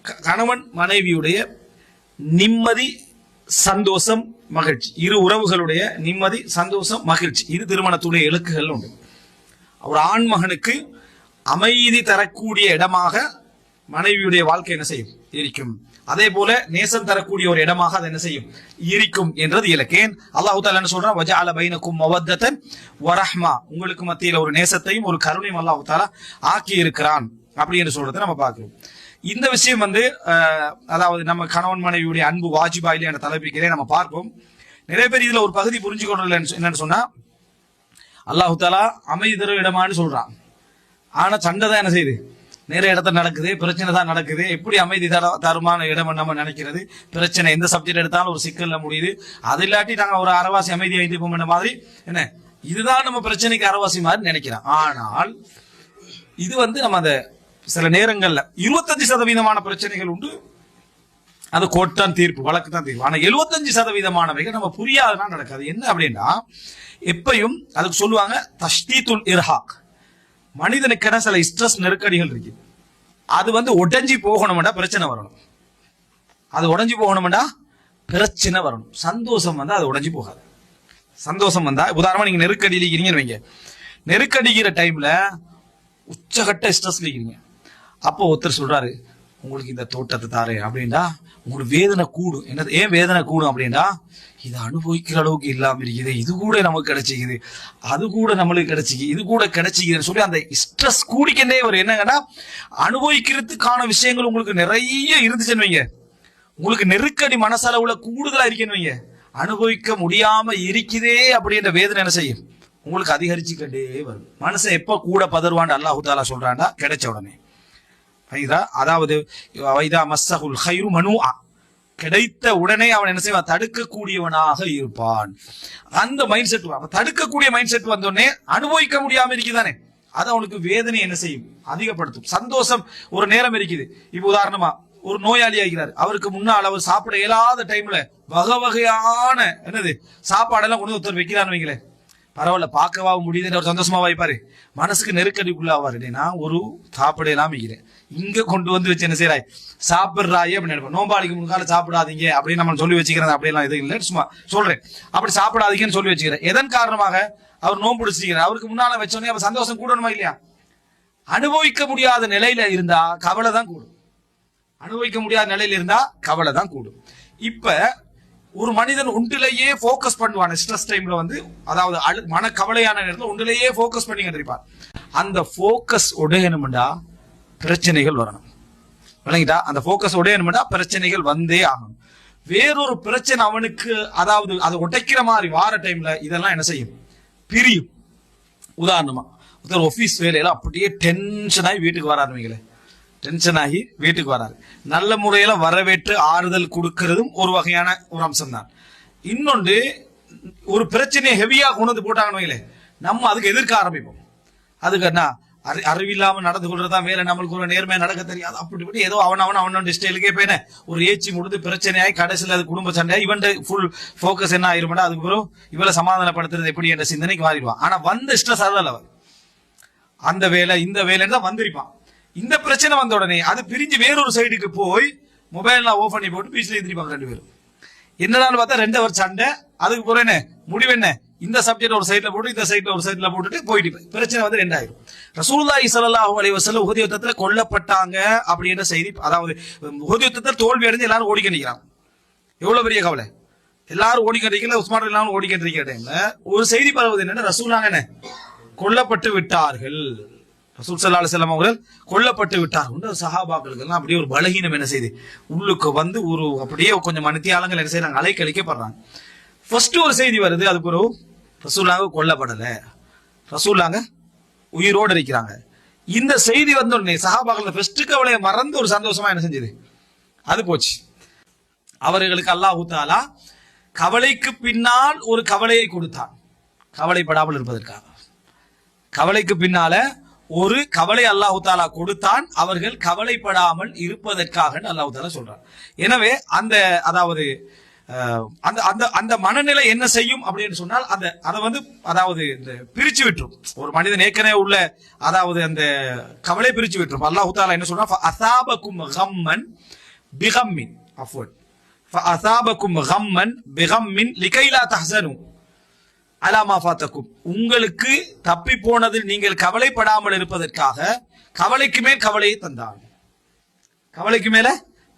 கணவன் மனைவியுடைய நிம்மதி, சந்தோஷம், மகிழ்ச்சி, இரு உறவுகளுடைய நிம்மதி, சந்தோஷம், மகிழ்ச்சி, இது திருமணத்துடைய இலக்குகள் உண்டு. ஒரு ஆண் மகனுக்கு அமைதி தரக்கூடிய இடமாக மனைவியுடைய வாழ்க்கை என்ன செய்யும்? இருக்கும். அதே போல நேசம் தரக்கூடிய ஒரு இடமாக அது என்ன செய்யும்? இருக்கும் என்றது இலக்கு. ஏன் அல்லாஹ் தஆலா என்ன சொல்றான்? வஜஅல பைனக்கும் மவத்தன் வரஹ்மா, உங்களுக்கு மத்தியில் ஒரு நேசத்தையும் ஒரு கருணையும் அல்லாஹ் தஆலா ஆக்கி இருக்கிறான் அப்படி என்று சொல்றதை நம்ம பார்க்கிறோம். இந்த விஷயம் அதாவது நம்ம கணவன் மனைவியுடைய அன்பு வாஜிபா இல்லையா என்ற தலைப்பிலே நம்ம பார்ப்போம். நிறைய பேர் இதுல ஒரு பகுதி புரிஞ்சுக்கொள்ள என்னன்னு சொன்னா, அல்லாஹ் தஆலா அமைதி தரும் இடமான்னு சொல்றான். ஆனா சண்டை தான் என்ன செய்யுது? நிறைய இடத்துல நடக்குது, பிரச்சனை தான் நடக்குது. எப்படி அமைதி தருமான இடம் நம்ம நினைக்கிறது? பிரச்சனை எந்த சப்ஜெக்ட் எடுத்தாலும் ஒரு சிக்கல்ல முடியுது. அது இல்லாட்டி நாங்க ஒரு அறவாசி அமைதியை வைத்திருப்போம் என்ற மாதிரி என்ன, இதுதான் நம்ம பிரச்சனைக்கு அறவாசி மாதிரி நினைக்கிறோம். ஆனால் இது நம்ம அந்த சில நேரங்கள்ல 25% பிரச்சனைகள் உண்டு, அது கோர்ட் தான் தீர்ப்பு, வழக்கு தான் தீர்ப்பு. ஆனா 75% நம்ம புரியாதனா நடக்காது. என்ன அப்படின்னா, எப்பயும் அதுக்கு சொல்லுவாங்க தஷ்தீத்துல் இர்ஹாக். மனிதனுக்கான சில ஸ்ட்ரெஸ் நெருக்கடிகள் இருக்கு. அது உடைஞ்சி போகணும்டா பிரச்சனை வரணும். அது உடைஞ்சி போகணும்டா பிரச்சனை வரணும். சந்தோஷம் அது உடைஞ்சி போகாது. சந்தோஷம் உதாரணமா நீங்க நெருக்கடியில் இருக்கிறீங்கன்னு வைங்க. நெருக்கடிக்கிற டைம்ல உச்சகட்ட ஸ்ட்ரெஸ்ல இருக்கிறீங்க. அப்போ ஒருத்தர் சொல்றாரு, உங்களுக்கு இந்த தோட்டத்தை தாரு அப்படின்னா உங்களுக்கு வேதனை கூடும். என்னது? ஏன் வேதனை கூடும் அப்படின்னா, இதை அனுபவிக்கிற அளவுக்கு இல்லாம இருக்குது, இது கூட நமக்கு கிடைச்சிக்குது, அது கூட நம்மளுக்கு கிடைச்சிக்கு, இது கூட கிடைச்சிக்குதுன்னு சொல்லி அந்த ஸ்ட்ரெஸ் கூடிக்கிட்டே ஒரு என்னங்கன்னா, அனுபவிக்கிறதுக்கான விஷயங்கள் உங்களுக்கு நிறைய இருந்துச்சுன்னு வைங்க, உங்களுக்கு நெருக்கடி மனசளவுல கூடுதலா இருக்கேன்னு வைங்க, அனுபவிக்க முடியாம இருக்குதே அப்படின்ற வேதனை என்ன செய்யும்? உங்களுக்கு அதிகரிச்சுக்கிட்டே வரும். மனசை எப்ப கூட பதறுவான்னு அல்லாஹ் தஆலா சொல்றான்டா, கிடைச்ச உடனே. அதாவது மஸ்ஸஹுல் கைரு மனூஆ, கிடைத்த உடனே அவன் என்ன செய்வான்? தடுக்கக்கூடியவனாக இருப்பான். அந்த மைண்ட் செட், தடுக்கக்கூடிய மைண்ட் செட் வந்தோடனே அனுபவிக்க முடியாம இருக்குதானே, அது அவனுக்கு வேதனை என்ன செய்யும்? அதிகப்படுத்தும். சந்தோஷம் ஒரு நேரம் இருக்குது. இப்ப உதாரணமா ஒரு நோயாளி ஆகிறார், அவருக்கு முன்னால் அவர் சாப்பிட இயலாத டைம்ல வகை வகையான என்னது சாப்பாடெல்லாம் கொண்டு ஒருத்தர் வைக்கிறான்னு வைங்களேன், பரவாயில்ல பார்க்கவா முடியுதுன்னு ஒரு சந்தோஷமா வாய்ப்பாரு. மனசுக்கு நெருக்கடிக்குள்ளாவாரு. நான் ஒரு சாப்பிட எல்லாம் வைக்கிறேன், இங்க கொண்டு வச்சு என்ன செய்யறாய்? சாப்பிடுறாயே அப்படின்னு நினைப்பேன். நோம்பாளிக்கு முன்கால சாப்பிடாதீங்க அப்படின்னு நம்ம சொல்லி வச்சுக்கிறேன். அப்படியெல்லாம் இது இல்லை, சும்மா சொல்றேன். அப்படி சாப்பிடாதீங்கன்னு சொல்லி வச்சுக்கிறேன். எதன் காரணமாக? அவர் நோம்பு பிடிச்சிருக்கிறார். அவருக்கு முன்னால வச்சோடனே அவர் சந்தோஷம் கூடணுமா இல்லையா? அனுபவிக்க முடியாத நிலையில இருந்தா கவலை தான் கூடும். அனுபவிக்க முடியாத நிலையில இருந்தா கவலை தான் கூடும். இப்ப ஒரு மனிதன் ஒன்றிலேயே போக்கஸ் பண்ணுவான். ஸ்ட்ரெஸ் டைம்ல அதாவது மனக்கவலையான நேரத்தில் ஒன்றிலேயே போக்கஸ் பண்ணி கண்டிருப்பான். அந்த போக்கஸ் உடையணும்டா பிரச்சனைகள் வரணும். விளங்கிட்டா? அந்த போக்கஸ் உடையணும்டா பிரச்சனைகள் வந்தே ஆகணும். வேறொரு பிரச்சனை அவனுக்கு அதாவது அதை உடைக்கிற மாதிரி வார டைம்ல இதெல்லாம் என்ன செய்யும்? பிரியும். உதாரணமா ஒருத்தர் ஆபீஸ் வேலையில அப்படியே டென்ஷன் ஆகி வீட்டுக்கு வராருவீங்களே, டென்ஷன் ஆகி வீட்டுக்கு வராரு. நல்ல முறையில வரவேற்று ஆறுதல் கொடுக்கறதும் ஒரு வகையான ஒரு அம்சம் தான். இன்னொன்று, ஒரு பிரச்சனையை ஹெவியா கொண்டு போட்டாங்கன்னு நம்ம அதுக்கு எதிர்க்க ஆரம்பிப்போம். அதுக்கு என்ன அறிவில்லாம நடந்து கொள்றதுதான் வேலை, நம்மளுக்கு ஒரு நேர்மையா நடக்க தெரியாது, அப்படி ஏதோ அவன் ஸ்டைலுக்கே போயின ஒரு ஏச்சி முடிந்து பிரச்சனையாய் கடைசியில் அது குடும்ப சண்டையா இவன் ஃபுல் போக்கஸ் என்ன ஆயிருமாடா, அதுக்கு பிறகு இவளை சமாதானப்படுத்துறது எப்படி என்ற சிந்தனைக்கு மாறிடுவான். ஆனா வந்த ஸ்ட்ரெஸ் அதல்ல, அவர் அந்த வேலை இந்த வேலைன்னு தான் வந்திருப்பான். இந்த பிரச்சனை வந்த உடனே அது பிரிஞ்சு வேறொரு சைடுக்கு போய் மொபைல்லாம் ஓபன் பண்ணி போட்டு பீச்ல எழுந்திருப்பாங்க ரெண்டு பேரும். என்னடான்னு பார்த்தா 2 ஹவர் சண்டை. அதுக்கு பிறகு என்ன முடிவு? என்ன, இந்த சப்ஜெக்ட் ஒரு சைட்ல போட்டு இந்த சைட்ல ஒரு சைட்ல போட்டுட்டு போயிட்டு பிரச்சனை 2 ஆயிரும். ரசூலுல்லாஹி ஸல்லல்லாஹு அலைஹி வஸல்லம் உஹது யுத்தத்துல கொல்லப்பட்டாங்க அப்படின்ற செய்தி, அதாவது உஹது யுத்தத்துல தோல்வி அடைஞ்சு எல்லாரும் ஓடிக்கண்டிக்கிறாங்க. எவ்வளவு பெரிய கவலை! எல்லாரும் ஓடிக்கண்டிக்கல, உஸ்மான் எல்லாரும் ஓடிக்கண்டிருக்கிற டைம்ல ஒரு செய்தி பரவுது. என்னன்னா, ரசூலுல்லாஹ் என்ன கொல்லப்பட்டு விட்டார்கள், ரசூல் ஸல்லல்லாஹு அலைஹி வஸல்லம் அவர்கள் கொல்லப்பட்டு விட்டார்கள். சஹாபாக்களுக்கு எல்லாம் அப்படியே ஒரு பலகீனம் என்ன செய்யுது? உள்ளுக்கு ஒரு அப்படியே கொஞ்சம் மனித்தியாளங்கள் என்ன செய்யறாங்க? அலைக்கழிக்கப்படுறாங்க. ஃபர்ஸ்ட் ஒரு செய்தி வருது, அதுக்கு ஒரு ரசூலுல்லாஹ் கொல்லப்படல, ரசூலுல்லாஹ் உயிரோடு இருக்கிறாங்க. இந்த செய்தி வந்த உடனே சஹாபாக்கள் ஃபர்ஸ்ட் கவலையை மறந்து ஒரு சந்தோஷமா என்ன செஞ்சது? அது போச்சு. அவர்களுக்கு அல்லாஹ் தஆலா கவலைக்கு பின்னால் ஒரு கவலையை கொடுத்தான், கவலைப்படாமல் இருப்பதற்காக. கவலைக்கு பின்னால ஒரு கவலை அல்லாஹ் தஆலா கொடுத்தான், அவர்கள் கவலைப்படாமல் இருப்பதற்காக அல்லாஹ் தஆலா சொல்றான். எனவே அதாவது அந்த அந்த அந்த மனநிலை என்ன செய்யும் அப்படின்னு சொன்னால் அதை வந்து அதாவது இந்த பிரிச்சு விட்டுரும். ஒரு மனிதன் ஏற்கனவே உள்ள அதாவது அந்த கவலை பிரிச்சு விட்டுரும். அல்லாஹ் தஆலா என்ன சொல்றா, ஃபஅஸாபகும் கம்மன் பிகம்மின் அஃவன் ஃபஅஸாபகும் கம்மன் பிகம்மின் லிகைலா தஹ்ஸனு அலா மா ஃபாதகும். உங்களுக்கு தப்பி போனதில் நீங்கள் கவலைப்படாமல் இருப்பதற்காக கவலைக்கு மேல் கவலையை தந்தான். கவலைக்கு மேல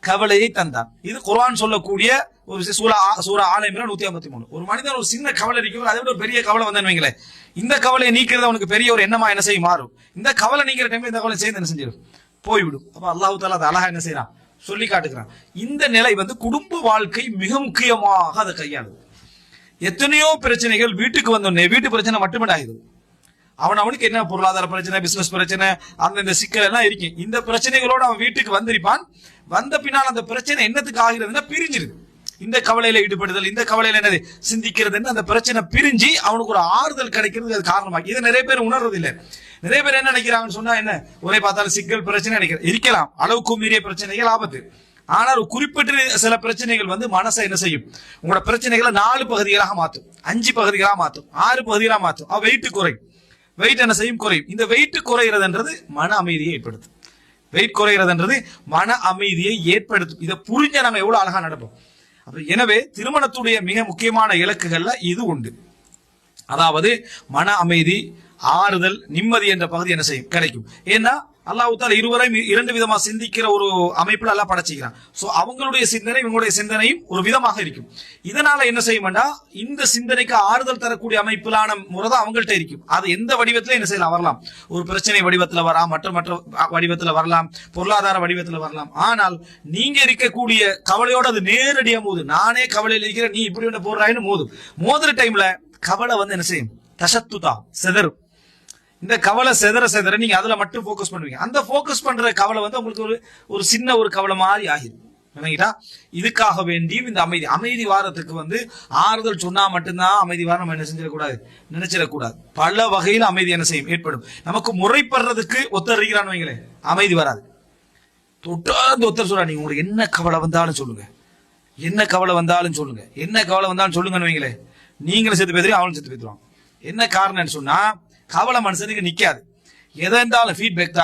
கவலையை தந்தான். இது குர்ஆன் சொல்லக்கூடிய ஒரு சூரா ஆல இம்ரான் 153. ஒரு மனிதன் ஒரு சின்ன கவலை இருக்கிறது, அதை விட ஒரு பெரிய கவலை வந்தேன்னு வைங்களேன், இந்த கவலையை நீக்கிறது அவனுக்கு பெரிய ஒரு எண்ணமா என்ன செய்யும் மாறும். இந்த கவலை நீங்கிற டைம்ல இந்த கவலை சேர்ந்து என்ன செஞ்சிடும், போய்விடும். அப்ப அல்லாஹ் தஆலா அதை அழகா என்ன செய்யறான், சொல்லி காட்டுகிறான். இந்த நிலை வந்து குடும்ப வாழ்க்கை மிக முக்கியமாக அதை கையாளுது. எத்தனையோ பிரச்சனைகள் வீட்டுக்கு வந்தோடனே வீட்டு பிரச்சனை மட்டுமே ஆகுது. அவனுக்கு என்ன பொருளாதார பிரச்சனை, பிசினஸ் பிரச்சனை, அந்த சிக்கல் எல்லாம் இருக்கு. இந்த பிரச்சனைகளோட அவன் வீட்டுக்கு வந்திருப்பான். வந்த பின்னால் அந்த பிரச்சனை என்னத்துக்கு ஆகிறதுன்னா பிரிஞ்சிருது. இந்த கவலையில ஈடுபடுதல், இந்த கவலையில என்னது சிந்திக்கிறதுன்னு அந்த பிரச்சனை பிரிஞ்சு அவனுக்கு ஒரு ஆறுதல் கிடைக்கிறது. அது காரணமாக்கி இதை நிறைய பேர் உணர்றது இல்லை. நிறைய பேர் என்ன நினைக்கிறாங்கன்னு சொன்னா, என்ன ஒரே பார்த்தாலும் சிக்கல் பிரச்சனை நினைக்கிறேன். இருக்கலாம் அளவுக்கு மீறிய பிரச்சனைகள் ஆபத்து. ஆனால் ஒரு குறிப்பிட்ட சில பிரச்சனைகள் வந்து மனசை என்ன செய்யும், உங்களோட பிரச்சனைகளை 4 பகுதிகளாக மாற்றும், 5 பகுதிகளாக மாற்றும், 6 பகுதிகளாக மாற்றும். வெயிட் குறையும். வெயிட் என்ன செய்யும், குறையும். இந்த வெயிட் குறைகிறதுன்றது மன அமைதியை ஏற்படுத்தும். வெயிட் குறைகிறதுன்றது மன அமைதியை ஏற்படுத்தும். இதை புரிஞ்ச நாங்க எவ்வளவு அழகா நடப்போம். எனவே திருமணத்துடைய மிக முக்கியமான இலக்குகள்ல இது உண்டு. அதாவது மன அமைதி, ஆறுதல், நிம்மதி என்ற பகுதி என்ன செய்யும், கிடைக்கும். ஏன்னா அல்லாஹ் தஆலா இருவரையும் 2 விதமா சிந்திக்கிற ஒரு அமைப்புல எல்லாம் படைச்சிக்கிறான். சோ அவங்களுடைய சிந்தனை இவங்களுடைய சிந்தனையும் ஒரு விதமாக இருக்கும். இதனால என்ன செய்யும்னா, இந்த சிந்தனைக்கு ஆறுதல் தரக்கூடிய அமைப்பிலான முறைதான் அவங்கள்ட்ட இருக்கும். அது எந்த வடிவத்துல என்ன செய்யலாம், வரலாம். ஒரு பிரச்சனை வடிவத்துல வரலாம், மற்ற வடிவத்துல வரலாம், பொருளாதார வடிவத்துல வரலாம். ஆனால் நீங்க இருக்கக்கூடிய கவலையோட அது நேரடியா மோது. நானே கவலையில் இருக்கிறேன், நீ இப்படி ஒன்று போடுறாயின்னு மோதும். மோதுற டைம்ல கவலை வந்து என்ன செய்யும், தசத்துதா செதறும். இந்த கவலை செதற நீங்க அதுல மட்டும் போக்கஸ் பண்ணுவீங்க. அந்த போக்கஸ் பண்ற கவலை வந்து உங்களுக்கு ஒரு சின்ன ஒரு கவலை மாதிரி ஆகிடும். இதுக்காக வேண்டியும் இந்த அமைதி வாரத்துக்கு வந்து ஆறுதல் சொன்னா மட்டும்தான் அமைதி வாரம் நம்ம என்ன செஞ்சிடக்கூடாது, நினைச்சிடக்கூடாது. பல வகையில் அமைதி என்ன செய்யும், ஏற்படும். நமக்கு முறைப்படுறதுக்கு ஒருத்தர் இருக்கிறான்னு வைங்களேன், அமைதி வராது. தொடர்ந்து ஒருத்தர் சொல்றா, நீங்க உங்களுக்கு என்ன கவலை வந்தாலும் சொல்லுங்க, என்ன கவலை வந்தாலும் சொல்லுங்க, என்ன கவலை வந்தாலும் சொல்லுங்கன்னு வைங்களேன், நீங்களும் செத்து பேசுறீங்க, அவங்களும் செத்து பேசுவாங்க. என்ன காரணம்னு சொன்னா, கவலை மனுஷனுக்கு நிக்காது. எதை இருந்தாலும் ஃபீட்பேக்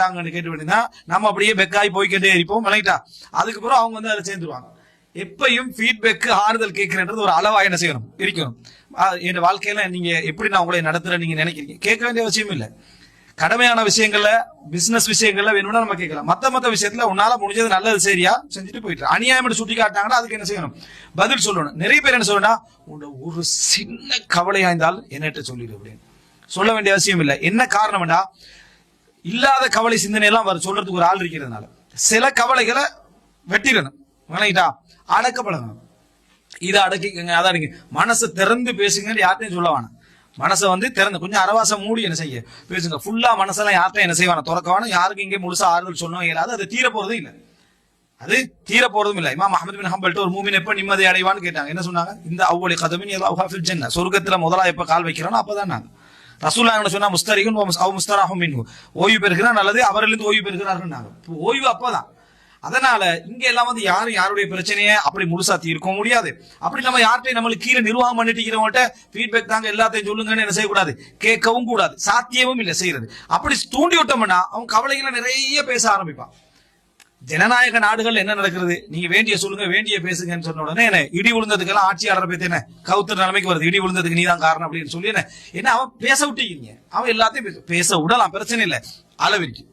தாங்கன்னு கேட்டு வேண்டியதா நம்ம அப்படியே பெக்காய் போய்கிட்டே இருப்போம். விளங்கிட்டா, அதுக்கப்புறம் அவங்க வந்து அதை சேர்ந்துருவாங்க. எப்பயும் ஃபீட்பேக் ஆறுதல் கேட்கிறன்றது ஒரு அளவா என்ன செய்யணும், இருக்கணும். என் வாழ்க்கையில நீங்க எப்படி நான் உங்களை நடத்துறேன் நீங்க நினைக்கிறீங்க, கேட்க வேண்டிய அவசியம் இல்லை. கடமையான விஷயங்கள்ல, பிசினஸ் விஷயங்கள்ல வேணும்னா நம்ம கேட்கலாம். மத்த விஷயத்துல உன்னால முடிஞ்சது நல்லது சரியா செஞ்சுட்டு போயிட்டு, அநியாயம் சுட்டி காட்டினாங்கன்னா அதுக்கு என்ன செய்யணும், பதில் சொல்லணும். நிறைய பேர் என்ன சொல்லணும்னா, ஒரு சின்ன கவலையா இருந்தாலும் என்னட்ட சொல்லிடு அப்படின்னு சொல்ல வேண்டிய அவசியம் இல்லை. என்ன காரணம்னா, இல்லாத கவலை சிந்தனை எல்லாம் சொல்றதுக்கு ஒரு ஆள் இருக்கிறதுனால சில கவலைகளை வெட்டிடணும். அடக்க பழகணும். இதை அடக்கிக்கங்க, அதை அடக்கி மனசை திறந்து பேசுங்கன்னு யார்ட்டையும் சொல்ல வேணாம். மனசை வந்து திறந்து கொஞ்சம் அரவாசம் மூடி என்ன செய்ய பேசுங்க. ஃபுல்லா மனசெல்லாம் யார்ட்டையும் என்ன செய்வான துறக்கவான, யாருக்கு இங்கே முழுசா ஆறுதல் சொல்லவும் இயலாது. அது தீர போறதும் இல்லை, அது தீர போறதும் இல்லை. இமாம் அஹ்மத் பின் ஹம்பல் ஒரு மூமின் எப்ப நிம்மதி அடைவான்னு கேட்டாங்க. என்ன சொன்னாங்க, இந்த அவ்வளவு கதமின் யல்லாஹு ஃபில் ஜன்னah, சொர்க்கத்துல முதலா எப்ப கால் வைக்கிறானோ அப்பதான். நாங்க ரசூலுல்லாஹ் சொன்னா முஸ்தரிகுன் வ முஸ்தராஹும் மின்ஹு, ஓய்வு பெறுகிறான் அல்லது அவரிலிருந்து ஓய்வு பெறுகிறார்கள். ஓய்வு அப்பதான். அதனால இங்க எல்லாம் வந்து யாருடைய பிரச்சனையை அப்படி முழுசா தீர்க்க முடியாது. அப்படி நம்ம யார்கிட்டையும் நம்மளுக்கு கீழே நிர்வாகம் பண்ணிட்டு ஃபீட்பேக் தாங்க எல்லாத்தையும் சொல்லுங்கன்னு என்ன செய்யக்கூடாது, கேட்கவும் கூடாது, சாத்தியமும் இல்லை செய்யறது. அப்படி தூண்டி விட்டோம்னா அவன் கவலைகளை நிறைய பேச ஆரம்பிப்பான். ஜனநாயக நாடுகள் என்ன நடக்கிறது, நீங்க வேண்டிய சொல்லுங்க, வேண்டிய பேசுங்கன்னு சொன்ன உடனே என்ன இடி விழுந்ததுக்கெல்லாம் ஆட்சியாளரை பத்தி என்ன கவுத்துற நிலைமைக்கு வருது. இடி விழுந்ததுக்கு நீதான் காரணம் அப்படின்னு சொல்லி என்ன அவன் பேச விட்டீங்க. அவன் எல்லாத்தையும் பேச விடலாம், பிரச்சனை இல்லை, அளவிற்கு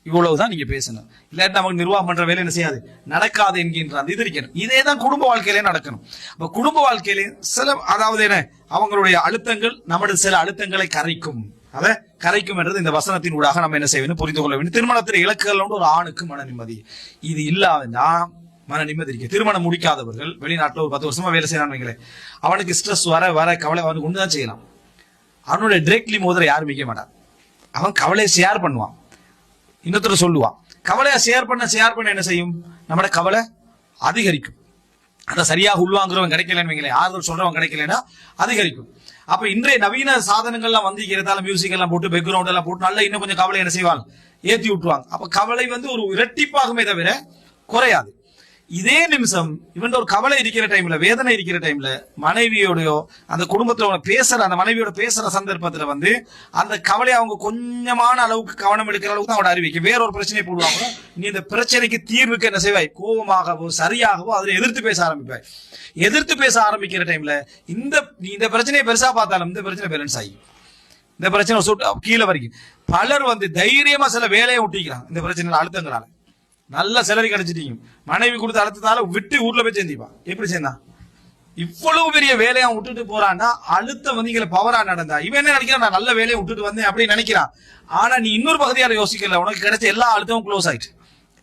இவ்வளவுதான் நீங்க பேசணும். இல்லாட்டி நமக்கு நிர்வாகம் பண்ற வேலை என்ன செய்யாது, நடக்காது என்கின்ற இது இருக்கணும். இதேதான் குடும்ப வாழ்க்கையிலே நடக்கணும். அப்ப குடும்ப வாழ்க்கையிலே சில அதாவது என்ன அவங்களுடைய அழுத்தங்கள் நமது சில அழுத்தங்களை கரைக்கும். அதை கரைக்கும் என்றது இந்த வசனத்தின் ஊடாக நம்ம என்ன செய்யணும், புரிந்து கொள்ள வேண்டும். திருமணத்தின் இலக்குகள் ஒரு ஆணுக்கு மன நிம்மதி. இது இல்லாதா மன நிம்மதி இருக்கு. திருமணம் முடிக்காதவர்கள் வெளிநாட்டில் ஒரு 10 வருஷமா வேலை செய்யறான்னு, அவனுக்கு ஸ்ட்ரெஸ் வர கவலை அவனுக்கு ஒண்ணுதான் செய்யலாம். அவனுடைய டிரெக்ட்லி மோதிர யாரும் வைக்க மாட்டான். அவன் கவலையை ஷேர் பண்ணுவான், இன்னொருத்தர் சொல்லுவான். கவலையை ஷேர் பண்ண என்ன செய்யும், நம்மளோட கவலை அதிகரிக்கும். அதை சரியாக உள்வாங்குறவன் கிடைக்கலன்னு, ஆறுதல் சொல்றவன் கிடைக்கலன்னா அதிகரிக்கும். அப்ப இன்றைய நவீன சாதனங்கள்லாம் வந்து இருக்கிறதால மியூசிக் எல்லாம் போட்டு பேக்ரவுண்ட் எல்லாம் போட்டு நல்லா இன்னும் கொஞ்சம் கவலை என்ன செய்வாங்க, ஏத்தி விட்டுருவாங்க. அப்ப கவலை வந்து ஒரு இரட்டிப்பாகுமே தவிர குறையாது. இதே நிமிஷம் இவன் ஒரு கவலை இருக்கிற டைம்ல, வேதனை இருக்கிற டைம்ல, மனைவியோடயோ அந்த குடும்பத்தோட பேசுற, அந்த மனைவியோட பேசுற சந்தர்ப்பத்துல வந்து அந்த கவலை அவங்க கொஞ்சமான அளவுக்கு கவனம் எடுக்கிற அளவுக்கு தான் அவட அறிவிக்கும். வேற ஒரு பிரச்சனையை போடுவாங்க, நீ இந்த பிரச்சனைக்கு தீர்வுக்கு என்ன செய்வாய், கோபமாகவோ சரியாகவோ அதில் எதிர்த்து பேச ஆரம்பிப்பாய். எதிர்த்து பேச ஆரம்பிக்கிற டைம்ல நீ இந்த பிரச்சனையை பெருசா பார்த்தாலும் இந்த பிரச்சனை பேலன்ஸ் ஆகி, இந்த பிரச்சனை கீழே வரைக்கும் பலர் வந்து தைரியமா சில வேலையை ஒட்டிக்கிறாங்க. இந்த பிரச்சனை அழுத்தங்களால நல்ல சிலரி கிடைச்சிட்டீங்க, மனைவி கொடுத்து அழுத்தத்தால விட்டு ஊர்ல போய் சேர்ந்திப்பா. எப்படி சேர்ந்தான்? இவ்வளவு பெரிய வேலையை விட்டுட்டு போறான்னா அழுத்தம் வந்து இங்க பவரா நடந்தா. இவன் என்ன நினைக்கிறான், நான் நல்ல வேலையை விட்டுட்டு வந்தேன் அப்படின்னு நினைக்கிறான். ஆனா நீ இன்னொரு பகுதியால யோசிக்கல, உனக்கு கிடைச்ச எல்லா அழுத்தமும் க்ளோஸ் ஆயிட்டு,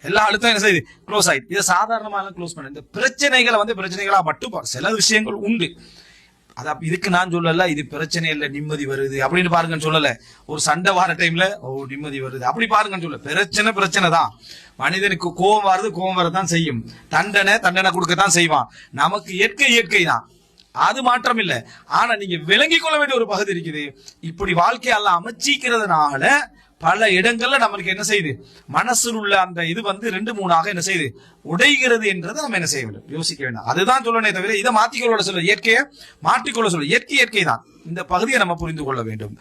எல்லா அழுத்தம் என்ன செய்யுது, க்ளோஸ் ஆயிட்டு. இதை சாதாரணமா க்ளோஸ் பண்ண. இந்த பிரச்சனைகளை வந்து பிரச்சனைகளா மட்டும் சில விஷயங்கள் உண்டு. இதுக்கு நான் சொல்லல இது பிரச்சனை இல்ல நிம்மதி வருது அப்படின்னு பாருங்கன்னு சொல்லல. ஒரு சண்டை வார டைம்ல நிம்மதி வருது அப்படி பாருங்கன்னு சொல்ல. பிரச்சனை தான். மனிதனுக்கு கோபம் வரதான் செய்யும். தண்டனை கொடுக்கத்தான் செய்வான். நமக்கு இயற்கை தான், அது மாற்றம் இல்லை. ஆனா நீங்க விளங்கிக் கொள்ள வேண்டிய ஒரு பகுதி இருக்குது. இப்படி வாழ்க்கையெல்லாம் அமைச்சிக்கிறதுனால பல இடங்கள்ல நம்மளுக்கு என்ன செய்யுது, மனசில் உள்ள அந்த இது வந்து 2-3 என்ன செய்யுது, உடைகிறது என்றதை நம்ம என்ன செய்ய வேண்டும், யோசிக்க வேண்டாம். அதுதான் சொல்லணே தவிர இதை மாற்றிக்கொள்ள சொல்ல, இயற்கையை மாற்றிக்கொள்ள சொல்ல. இயற்கை தான். இந்த பகுதியை நம்ம புரிந்து கொள்ள வேண்டும்.